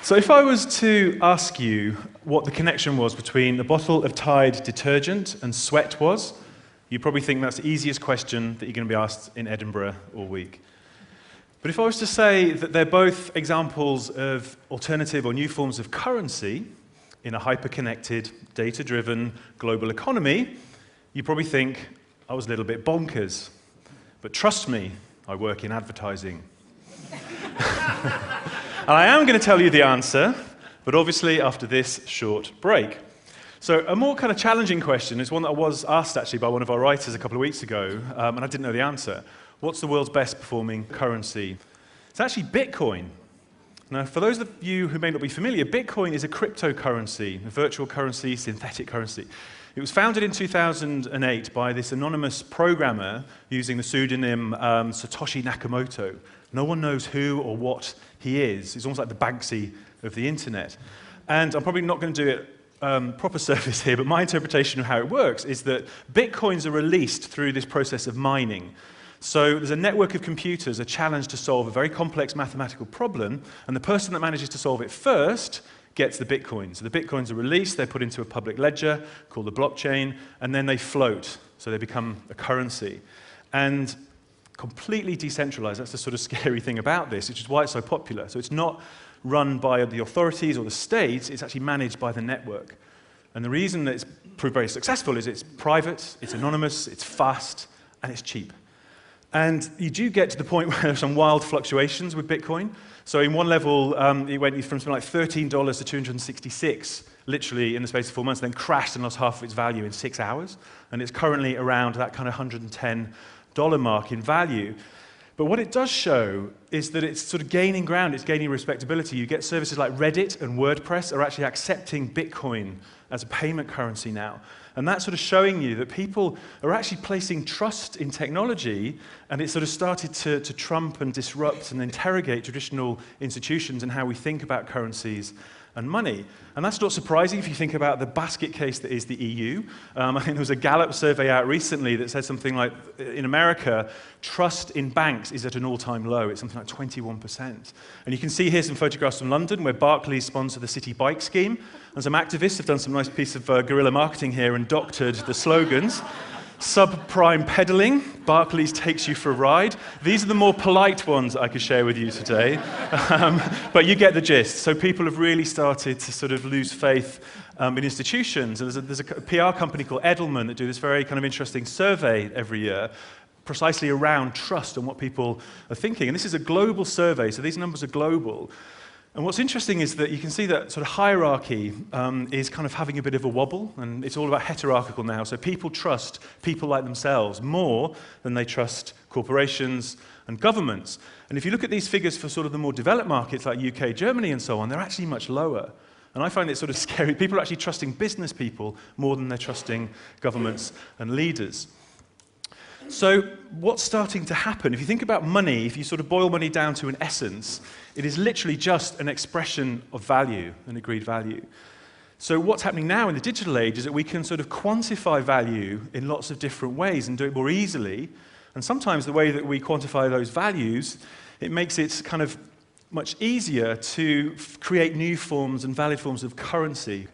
So if I was to ask you what the connection was between a bottle of Tide detergent and sweat was, you probably think that's the easiest question that you're going to be asked in Edinburgh all week. But if I was to say that they're both examples of alternative or new forms of currency in a hyper-connected, data-driven global economy, you probably think I was a little bit bonkers. But trust me, I work in advertising. And I am going to tell you the answer, but obviously after this short break. So a more kind of challenging question is one that I was asked actually by one of our writers a couple of weeks ago, and I didn't know the answer. What's the world's best performing currency? It's actually Bitcoin. Now, for those of you who may not be familiar, Bitcoin is a cryptocurrency, a virtual currency, synthetic currency. It was founded in 2008 by this anonymous programmer using the pseudonym Satoshi Nakamoto. No one knows who or what he is. He's almost like the Banksy of the internet. And I'm probably not going to do it proper service here, but my interpretation of how it works is that Bitcoins are released through this process of mining. So there's a network of computers, a challenge to solve a very complex mathematical problem, and the person that manages to solve it first gets the Bitcoins. So the Bitcoins are released, they're put into a public ledger called the blockchain, and then they float, so they become a currency. And completely decentralized, that's the sort of scary thing about this, which is why it's so popular. So it's not run by the authorities or the states, it's actually managed by the network. And the reason that it's proved very successful is it's private, it's anonymous, it's fast, and it's cheap. And you do get to the point where there's some wild fluctuations with Bitcoin. So in one level, it went from something like $13 to $266, literally in the space of 4 months, then crashed and lost half of its value in 6 hours. And it's currently around that kind of $110 mark in value. But what it does show is that it's sort of gaining ground, it's gaining respectability. You get services like Reddit and WordPress are actually accepting Bitcoin as a payment currency now. And that's sort of showing you that people are actually placing trust in technology, and it sort of started to trump and disrupt and interrogate traditional institutions and how we think about currencies and money. And that's not surprising if you think about the basket case that is the EU. I think there was a Gallup survey out recently that said something like, in America, trust in banks is at an all-time low. It's something like 21%. And you can see here some photographs from London where Barclays sponsor the city bike scheme. And some activists have done some nice piece of guerrilla marketing here and doctored the slogans. Subprime pedaling, Barclays takes you for a ride. These are the more polite ones I could share with you today. But you get the gist. So people have really started to sort of lose faith in institutions. And there's a PR company called Edelman that do this very kind of interesting survey every year, precisely around trust and what people are thinking. And this is a global survey, so these numbers are global. And what's interesting is that you can see that sort of hierarchy is kind of having a bit of a wobble, and it's all about heterarchical now. So people trust people like themselves more than they trust corporations and governments. And if you look at these figures for sort of the more developed markets like UK, Germany, and so on, they're actually much lower. And I find it sort of scary. People are actually trusting business people more than they're trusting governments and leaders. So what's starting to happen? If you think about money, if you sort of boil money down to an essence, it is literally just an expression of value, an agreed value. So what's happening now in the digital age is that we can sort of quantify value in lots of different ways and do it more easily. And sometimes the way that we quantify those values, it makes it kind of much easier to create new forms and valid forms of currency.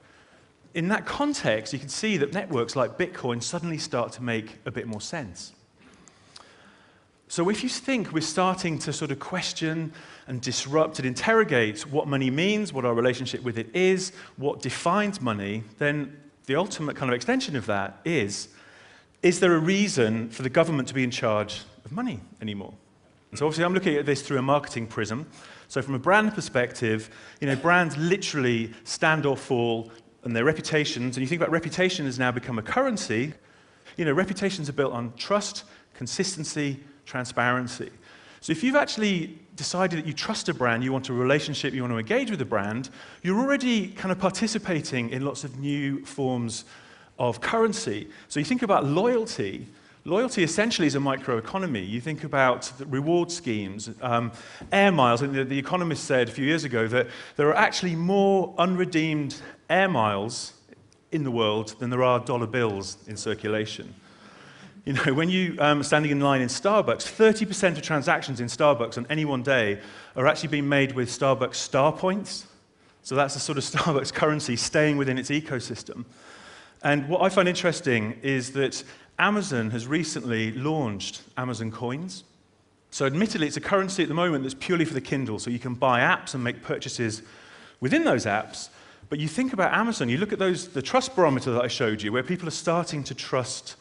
In that context, you can see that networks like Bitcoin suddenly start to make a bit more sense. So if you think we're starting to sort of question and disrupt and interrogate what money means, what our relationship with it is, what defines money, then the ultimate kind of extension of that is there a reason for the government to be in charge of money anymore? And so obviously I'm looking at this through a marketing prism. So from a brand perspective, brands literally stand or fall on their reputations, and you think about reputation has now become a currency. Reputations are built on trust, consistency, transparency. So if you've actually decided that you trust a brand, you want a relationship, you want to engage with a brand, you're already kind of participating in lots of new forms of currency. So you think about loyalty. Loyalty essentially is a microeconomy. You think about the reward schemes, air miles. And the Economist said a few years ago that there are actually more unredeemed air miles in the world than there are dollar bills in circulation. When you are standing in line in Starbucks, 30% of transactions in Starbucks on any one day are actually being made with Starbucks star points. So that's the sort of Starbucks currency staying within its ecosystem. And what I find interesting is that Amazon has recently launched Amazon Coins. So admittedly, it's a currency at the moment that's purely for the Kindle, so you can buy apps and make purchases within those apps. But you think about Amazon, you look at the trust barometer that I showed you, where people are starting to trust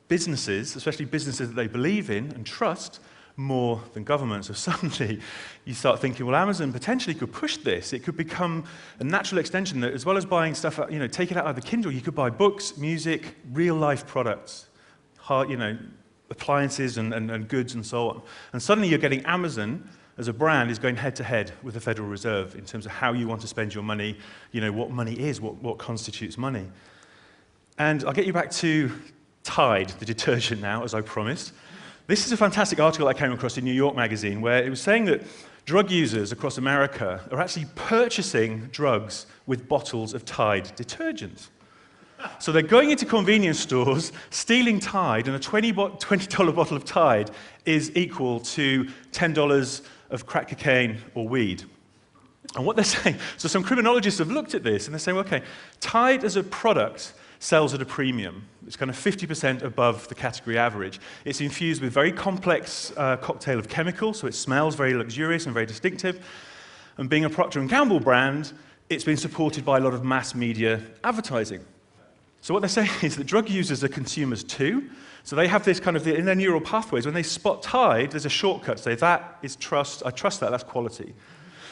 businesses, especially businesses that they believe in and trust, more than governments. So suddenly you start thinking, well, Amazon potentially could push this. It could become a natural extension that, as well as buying stuff, take it out of the Kindle, you could buy books, music, real-life products, appliances and goods and so on. And suddenly you're getting Amazon as a brand is going head-to-head with the Federal Reserve in terms of how you want to spend your money, what money is, what constitutes money. And I'll get you back to Tide, the detergent now, as I promised. This is a fantastic article I came across in New York Magazine where it was saying that drug users across America are actually purchasing drugs with bottles of Tide detergent. So they're going into convenience stores, stealing Tide, and a $20 bottle of Tide is equal to $10 of crack cocaine or weed. And what they're saying, so some criminologists have looked at this and they're saying, well, okay, Tide as a product sells at a premium. It's kind of 50% above the category average. It's infused with very complex cocktail of chemicals, so it smells very luxurious and very distinctive. And being a Procter & Gamble brand, it's been supported by a lot of mass media advertising. So what they're saying is that drug users are consumers too. So they have this kind of, in their neural pathways, when they spot Tide, there's a shortcut to say, that is trust, I trust that, that's quality.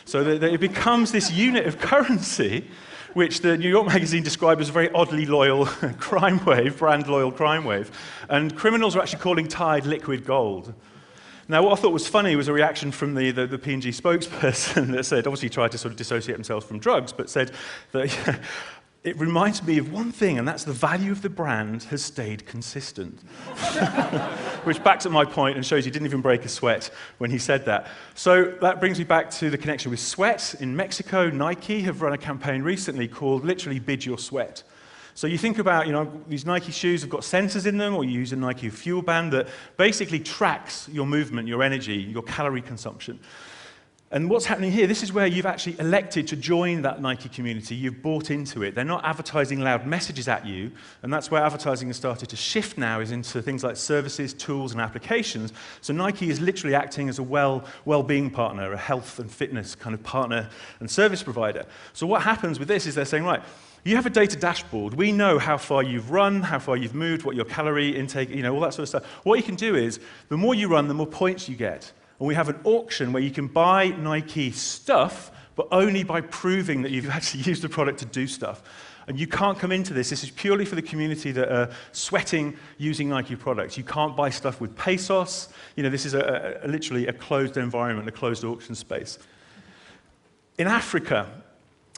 So it becomes this unit of currency which the New York Magazine described as a very oddly loyal crime wave, brand loyal crime wave. And criminals are actually calling Tide liquid gold. Now, what I thought was funny was a reaction from the P&G spokesperson that said, obviously tried to sort of dissociate themselves from drugs, but said that it reminds me of one thing, and that's the value of the brand has stayed consistent. Which backs up my point and shows he didn't even break a sweat when he said that. So that brings me back to the connection with sweat. In Mexico, Nike have run a campaign recently called literally Bid Your Sweat. So you think about, these Nike shoes have got sensors in them, or you use a Nike fuel band that basically tracks your movement, your energy, your calorie consumption. And what's happening here, this is where you've actually elected to join that Nike community. You've bought into it. They're not advertising loud messages at you, and that's where advertising has started to shift now, is into things like services, tools, and applications. So Nike is literally acting as a well-being partner, a health and fitness kind of partner and service provider. So what happens with this is they're saying, right, you have a data dashboard. We know how far you've run, how far you've moved, what your calorie intake, all that sort of stuff. What you can do is, the more you run, the more points you get. And we have an auction where you can buy Nike stuff, but only by proving that you've actually used the product to do stuff. And you can't come into this. This is purely for the community that are sweating using Nike products. You can't buy stuff with pesos. This is literally a closed environment, a closed auction space. In Africa,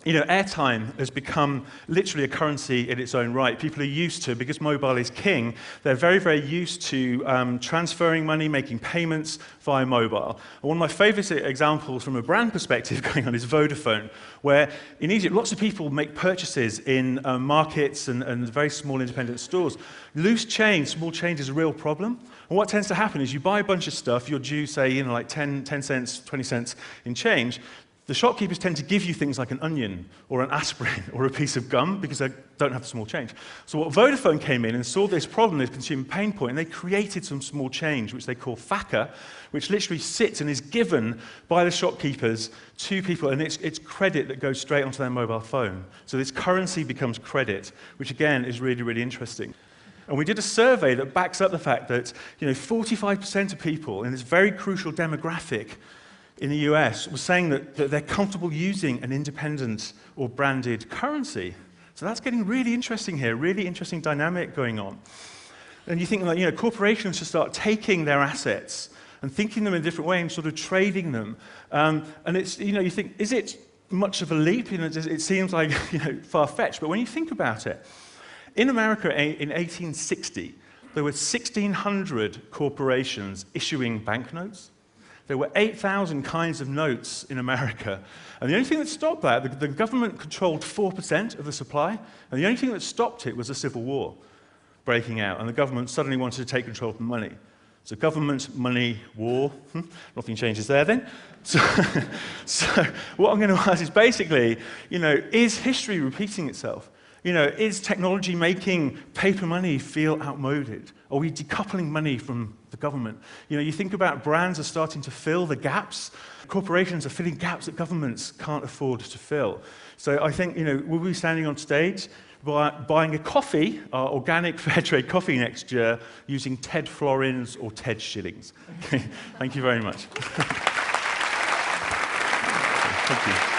airtime has become literally a currency in its own right. People are used to, because mobile is king, they're very, very used to transferring money, making payments via mobile. And one of my favorite examples from a brand perspective going on is Vodafone, where in Egypt, lots of people make purchases in markets and very small independent stores. Loose change, small change is a real problem. And what tends to happen is you buy a bunch of stuff, you're due, say, like 10 cents, 20 cents in change. The shopkeepers tend to give you things like an onion or an aspirin or a piece of gum because they don't have the small change. So what Vodafone came in and saw this problem, this consumer pain point, and they created some small change, which they call FACA, which literally sits and is given by the shopkeepers to people, and it's credit that goes straight onto their mobile phone. So this currency becomes credit, which again is really, really interesting. And we did a survey that backs up the fact that 45% of people in this very crucial demographic in the US was saying that they're comfortable using an independent or branded currency. So that's getting really interesting here, really interesting dynamic going on. And you think that corporations should start taking their assets and thinking them in a different way and sort of trading them. And it's, you think, is it much of a leap? It seems like far-fetched, but when you think about it, in America in 1860, there were 1,600 corporations issuing banknotes. There were 8,000 kinds of notes in America. And the only thing that stopped that, the government controlled 4% of the supply, and the only thing that stopped it was a civil war breaking out, and the government suddenly wanted to take control of the money. So government, money, war, nothing changes there then. So what I'm going to ask is basically, is history repeating itself? Is technology making paper money feel outmoded? Are we decoupling money from the government? You think about brands are starting to fill the gaps. Corporations are filling gaps that governments can't afford to fill. So I think, we'll be standing on stage buying a coffee, organic fair trade coffee next year, using TED florins or TED shillings. Okay. Thank you very much. Thank you.